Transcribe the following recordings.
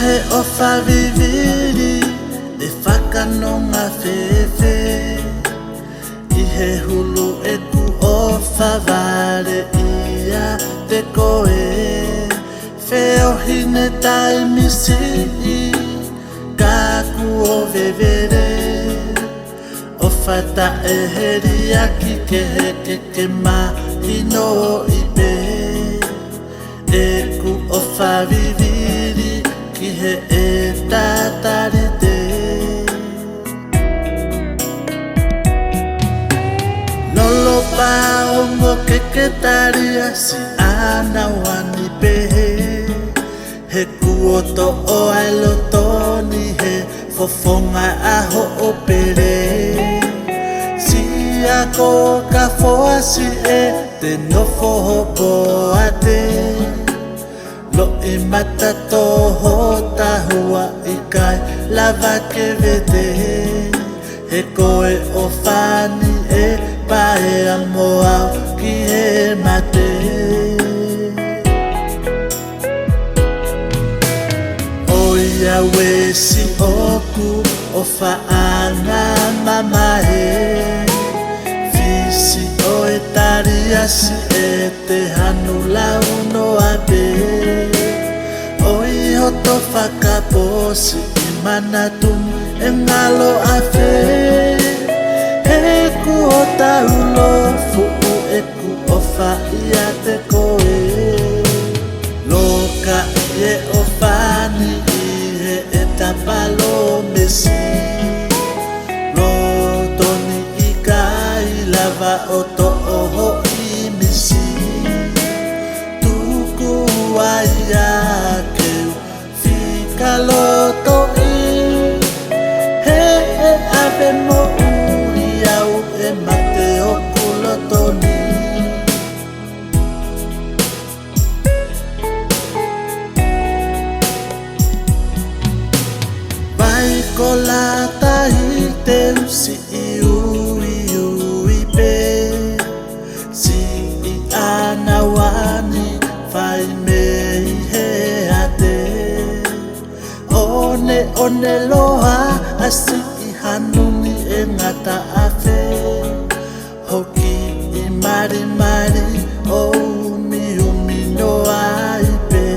he o whawhiwhiri e whakanonga whewhe I he hulu e ku o whaware ia te koe Wheo hine tai misi ka ku o vevere O whata e heri aki ke heke ke mahino I pe E ku o whawhiwhiri ki he e tātarite Nolo pa ongo ke taria si ana wani pehe He kuoto o ailo toni he fofonga aho o pere Si a ko ka foa si e te nofo hopo ate Lo I mata toho tahua I kai lava ke vete He koe o whani e pae a moau ki he mate Ia we si oku o whaanga mamahe Fisi o e taria si e te hanu lau no abe O I hoto whakaposi I manatum e ngalo a whe He ku o taulo fuku e ku o whaia te koe Loka e o whani e tapalo mesi Lotoni I kai lava o to oho I misi Tuku ai akeu Fika loto I He e ave mo uri au e mate o kulotoni Ko la tahi te usi I ui pe Si I ana wani whai me I he ate One loha asi I hanuni e ngata awhe Hoki I mari mari o umi no ai pe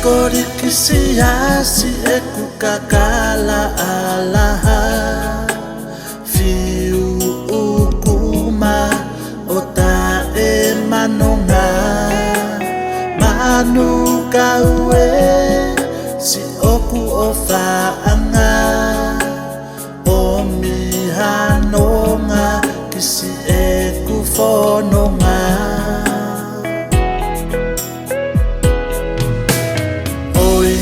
Kori kisi asi e kukakala alaha Fiu ukuma o ta e manonga Manu kaue si oku o whaanga O mihanonga kisi e kufononga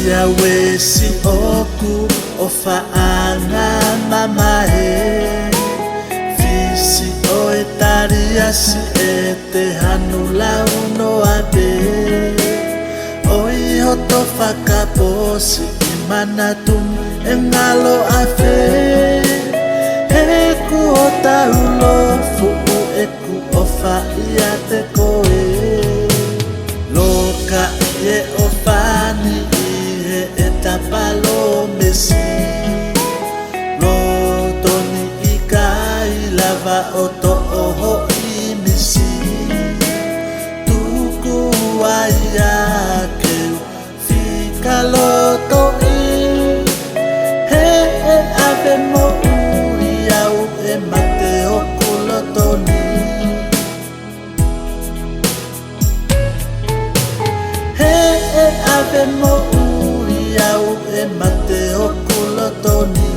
Ia we si oku o whaanga mamahe Fisi o e taria si e te hanu lau no abe O I hoto whakaposi I manatum e ngalo a whe He ku o taulo fuku e ku o whaia te koe Loka e o whani e tapalo mesi Lotoni I kai lava o to oho I misi Tuku ai akeu Fika loto I He e ave mo uri au e mate o kulotoni He e ave mo uri au e mate o kulotoni